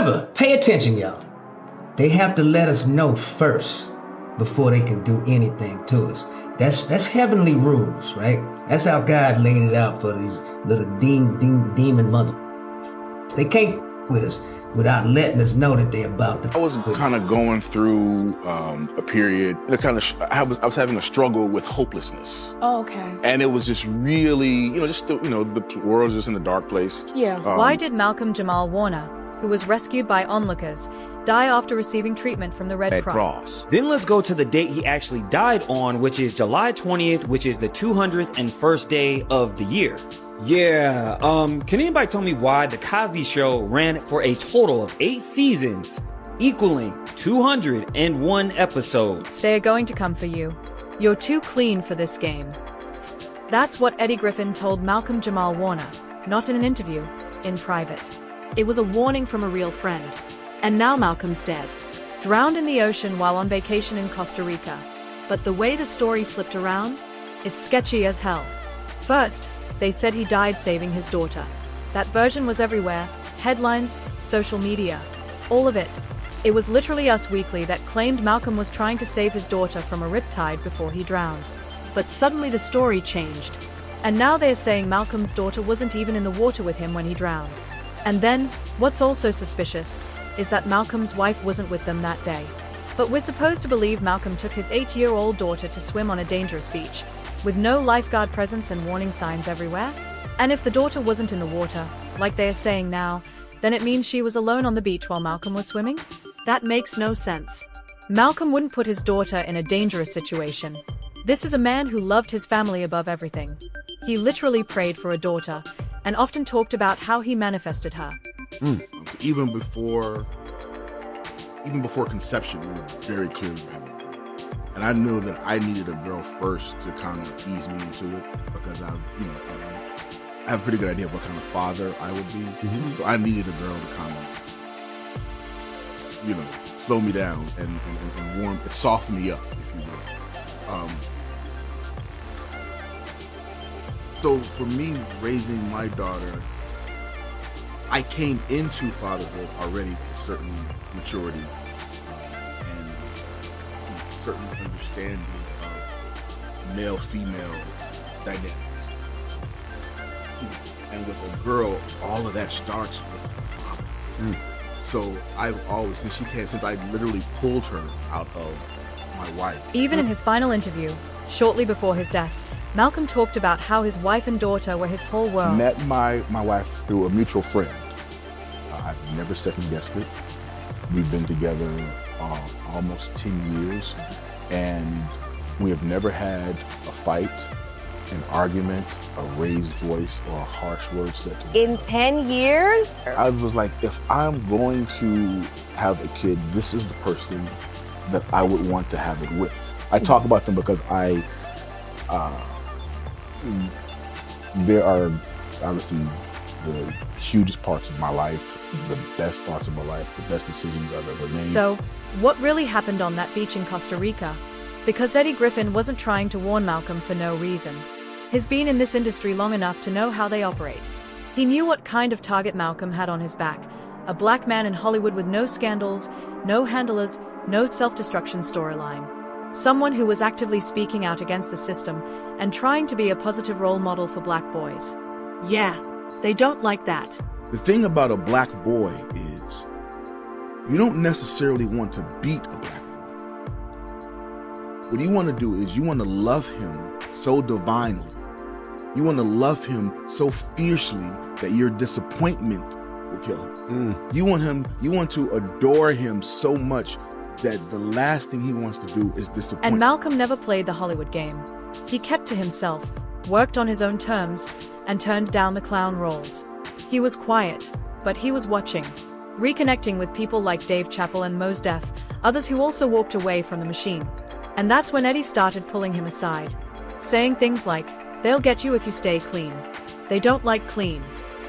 Remember, pay attention, y'all. They have to let us know first before they can do anything to us. That's heavenly rules, right? That's how God laid it out for these little demon mother. They can't with us without letting us know that they're about to. I was kind of going through a period. I was having a struggle with hopelessness. Oh, okay. And it was just really, the world's just in a dark place. Yeah. Why did Malcolm-Jamal Warner, who was rescued by onlookers, die after receiving treatment from the Red Cross? Then let's go to the date he actually died on, which is July 20th, which is the 201st day of the year. Yeah, can anybody tell me why The Cosby Show ran for a total of 8 seasons, equaling 201 episodes? They are going to come for you. You're too clean for this game. That's what Eddie Griffin told Malcolm-Jamal Warner, not in an interview, in private. It was a warning from a real friend. And now Malcolm's dead, drowned in the ocean while on vacation in Costa Rica. But the way the story flipped around, it's sketchy as hell. First, they said he died saving his daughter. That version was everywhere, headlines, social media, all of it. It was literally Us Weekly that claimed Malcolm was trying to save his daughter from a riptide before he drowned. But suddenly the story changed. And now they're saying Malcolm's daughter wasn't even in the water with him when he drowned. And then, what's also suspicious is that Malcolm's wife wasn't with them that day. But we're supposed to believe Malcolm took his 8-year-old daughter to swim on a dangerous beach, with no lifeguard presence and warning signs everywhere? And if the daughter wasn't in the water, like they are saying now, then it means she was alone on the beach while Malcolm was swimming? That makes no sense. Malcolm wouldn't put his daughter in a dangerous situation. This is a man who loved his family above everything. He literally prayed for a daughter, and often talked about how he manifested her. Even before conception, we were very clear about it. And I knew that I needed a girl first to kind of ease me into it, because I have a pretty good idea of what kind of father I would be. Mm-hmm. So I needed a girl to kind of, slow me down and soften me up, if you will. So for me, raising my daughter, I came into fatherhood already with a certain maturity and certain understanding of male-female dynamics. And with a girl, all of that starts with the father. So I've always, since I literally pulled her out of my wife. Even in his final interview, shortly before his death, Malcolm talked about how his wife and daughter were his whole world. Met my wife through a mutual friend. I've never second-guessed it. We've been together almost 10 years, and we have never had a fight, an argument, a raised voice, or a harsh word said to me. In 10 years? I was like, if I'm going to have a kid, this is the person that I would want to have it with. I talk about them because there are obviously the hugest parts of my life, the best parts of my life, the best decisions I've ever made. So, what really happened on that beach in Costa Rica? Because Eddie Griffin wasn't trying to warn Malcolm for no reason. He's been in this industry long enough to know how they operate. He knew what kind of target Malcolm had on his back. A black man in Hollywood with no scandals, no handlers, no self-destruction storyline. Someone who was actively speaking out against the system and trying to be a positive role model for black boys. Yeah, they don't like that. The thing about a black boy is you don't necessarily want to beat a black boy. What you want to do is you want to love him so divinely. You want to love him so fiercely that your disappointment will kill him. You want to adore him so much that the last thing he wants to do is disappoint. And Malcolm never played the Hollywood game. He kept to himself, worked on his own terms, and turned down the clown roles. He was quiet, but he was watching, reconnecting with people like Dave Chappelle and Mos Def, others who also walked away from the machine. And that's when Eddie started pulling him aside, saying things like, "They'll get you if you stay clean. They don't like clean."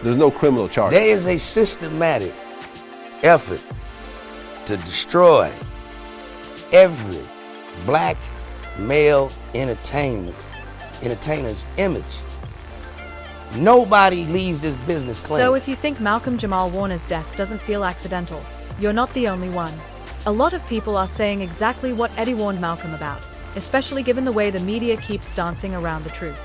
There's no criminal charge. There is a systematic effort to destroy every black male entertainer's image. Nobody leaves this business clean. So if you think Malcolm-Jamal Warner's death doesn't feel accidental, you're not the only one. A lot of people are saying exactly what Eddie warned Malcolm about, especially given the way the media keeps dancing around the truth.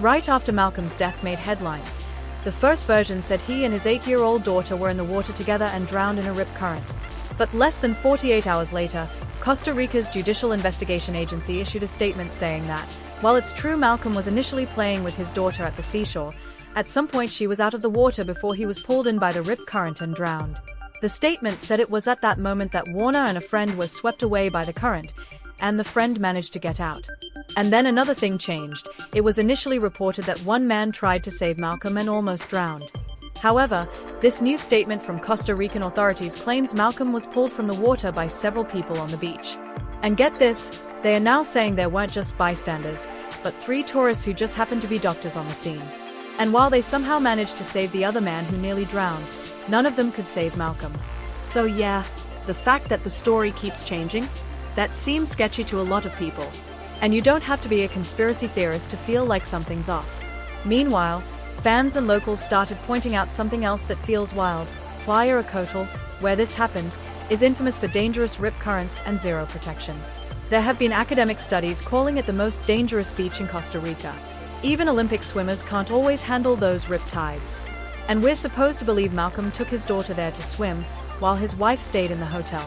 Right after Malcolm's death made headlines, the first version said he and his 8-year-old daughter were in the water together and drowned in a rip current. But less than 48 hours later, Costa Rica's Judicial Investigation Agency issued a statement saying that, while it's true Malcolm was initially playing with his daughter at the seashore, at some point she was out of the water before he was pulled in by the rip current and drowned. The statement said it was at that moment that Warner and a friend were swept away by the current, and the friend managed to get out. And then another thing changed. It was initially reported that one man tried to save Malcolm and almost drowned. However, this new statement from Costa Rican authorities claims Malcolm was pulled from the water by several people on the beach. And get this, they are now saying there weren't just bystanders, but 3 tourists who just happened to be doctors on the scene. And while they somehow managed to save the other man who nearly drowned, none of them could save Malcolm. So yeah, the fact that the story keeps changing, that seems sketchy to a lot of people. And you don't have to be a conspiracy theorist to feel like something's off. Meanwhile, fans and locals started pointing out something else that feels wild. Playa Acotal, where this happened, is infamous for dangerous rip currents and zero protection. There have been academic studies calling it the most dangerous beach in Costa Rica. Even Olympic swimmers can't always handle those rip tides. And we're supposed to believe Malcolm took his daughter there to swim, while his wife stayed in the hotel.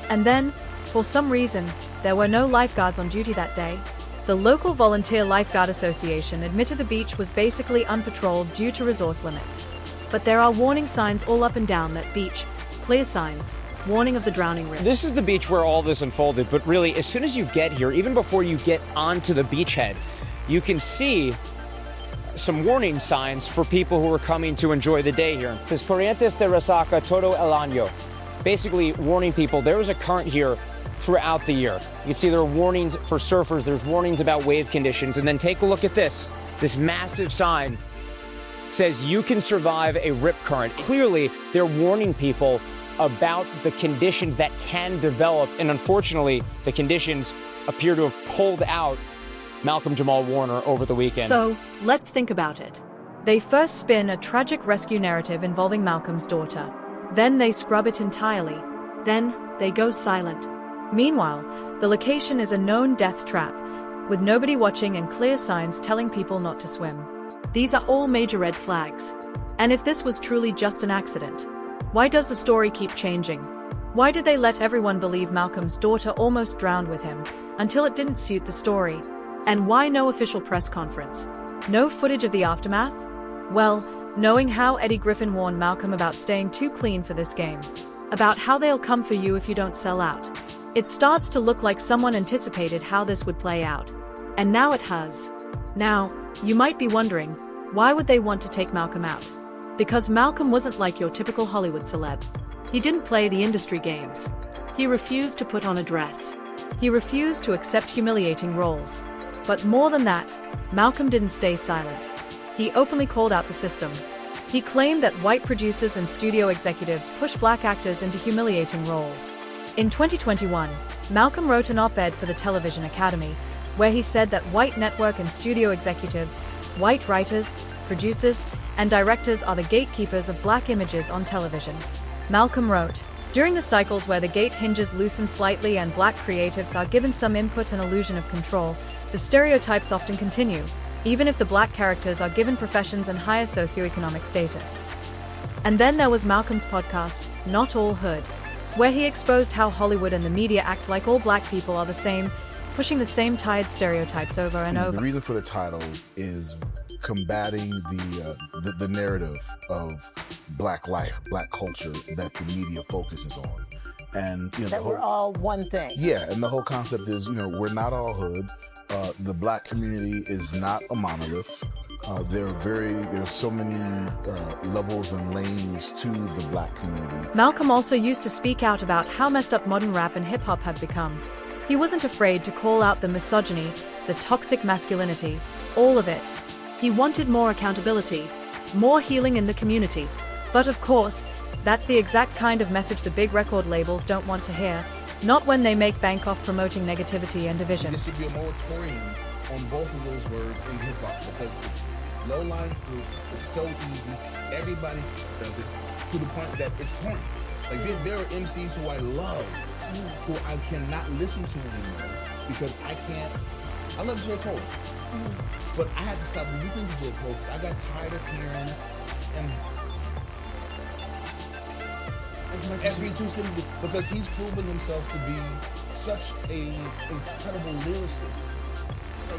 And then, for some reason, there were no lifeguards on duty that day. The local Volunteer Lifeguard Association admitted the beach was basically unpatrolled due to resource limits. But there are warning signs all up and down that beach, clear signs, warning of the drowning risk. This is the beach where all this unfolded, but really, as soon as you get here, even before you get onto the beachhead, you can see some warning signs for people who are coming to enjoy the day here. It says Corrientes de Resaca todo el año. Basically warning people there is a current here throughout the year. You can see there are warnings for surfers, there's warnings about wave conditions, and then take a look at this. This massive sign says you can survive a rip current. Clearly, they're warning people about the conditions that can develop, and unfortunately, the conditions appear to have pulled out Malcolm-Jamal Warner over the weekend. So, let's think about it. They first spin a tragic rescue narrative involving Malcolm's daughter. Then they scrub it entirely. Then they go silent. Meanwhile, the location is a known death trap, with nobody watching and clear signs telling people not to swim. These are all major red flags. And if this was truly just an accident, why does the story keep changing? Why did they let everyone believe Malcolm's daughter almost drowned with him, until it didn't suit the story? And why no official press conference? No footage of the aftermath? Well, knowing how Eddie Griffin warned Malcolm about staying too clean for this game, about how they'll come for you if you don't sell out, it starts to look like someone anticipated how this would play out. And now it has. Now, you might be wondering, why would they want to take Malcolm out? Because Malcolm wasn't like your typical Hollywood celeb. He didn't play the industry games. He refused to put on a dress. He refused to accept humiliating roles. But more than that, Malcolm didn't stay silent. He openly called out the system. He claimed that white producers and studio executives push black actors into humiliating roles. In 2021, Malcolm wrote an op-ed for the Television Academy, where he said that white network and studio executives, white writers, producers, and directors are the gatekeepers of black images on television. Malcolm wrote, "During the cycles where the gate hinges loosen slightly and black creatives are given some input and illusion of control, the stereotypes often continue, even if the black characters are given professions and higher socioeconomic status." And then there was Malcolm's podcast, Not All Hood, where he exposed how Hollywood and the media act like all black people are the same, pushing the same tired stereotypes over and over. The reason for the title is combating the narrative of black life, black culture that the media focuses on. And that we're all one thing. Yeah, and the whole concept is, we're not all hood. The black community is not a monolith. There's so many levels and lanes to the black community. Malcolm also used to speak out about how messed up modern rap and hip-hop have become. He wasn't afraid to call out the misogyny, the toxic masculinity, all of it. He wanted more accountability, more healing in the community. But of course, that's the exact kind of message the big record labels don't want to hear, not when they make bank off promoting negativity and division. There should be a moratorium on both of those words in hip-hop, because low-lying fruit. It's so easy. Everybody does it to the point that it's corny. Like there are MCs who I love, who I cannot listen to anymore because I love J. Cole, but I had to stop listening to J. Cole because I got tired of hearing him SB2 City because he's proven himself to be such a incredible lyricist. So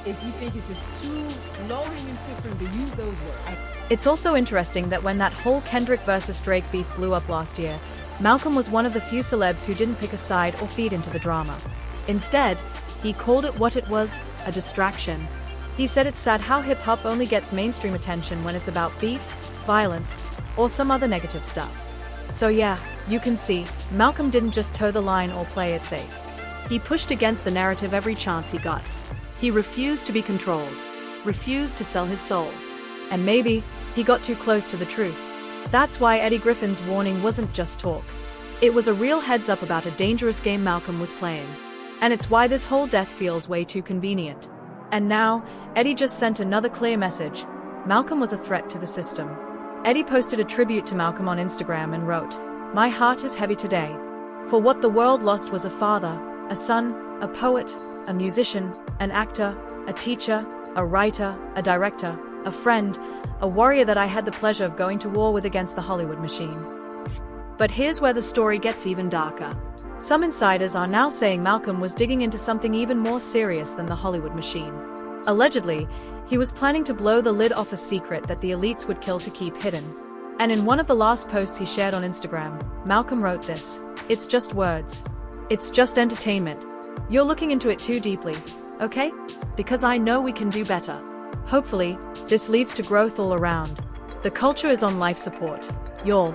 if you think it's just too low-hanging fruit for him to use those words. It's also interesting that when that whole Kendrick versus Drake beef blew up last year, Malcolm was one of the few celebs who didn't pick a side or feed into the drama. Instead, he called it what it was, a distraction. He said it's sad how hip-hop only gets mainstream attention when it's about beef, violence, or some other negative stuff. So yeah, you can see, Malcolm didn't just toe the line or play it safe. He pushed against the narrative every chance he got. He refused to be controlled, refused to sell his soul. And maybe, he got too close to the truth. That's why Eddie Griffin's warning wasn't just talk. It was a real heads-up about a dangerous game Malcolm was playing. And it's why this whole death feels way too convenient. And now, Eddie just sent another clear message. Malcolm was a threat to the system. Eddie posted a tribute to Malcolm on Instagram and wrote, "My heart is heavy today. For what the world lost was a father, a son, a poet, a musician, an actor, a teacher, a writer, a director, a friend, a warrior that I had the pleasure of going to war with against the Hollywood machine." But here's where the story gets even darker. Some insiders are now saying Malcolm was digging into something even more serious than the Hollywood machine. Allegedly, he was planning to blow the lid off a secret that the elites would kill to keep hidden. And in one of the last posts he shared on Instagram, Malcolm wrote this: "It's just words. It's just entertainment. You're looking into it too deeply, okay? Because I know we can do better." Hopefully, this leads to growth all around. The culture is on life support. Y'all.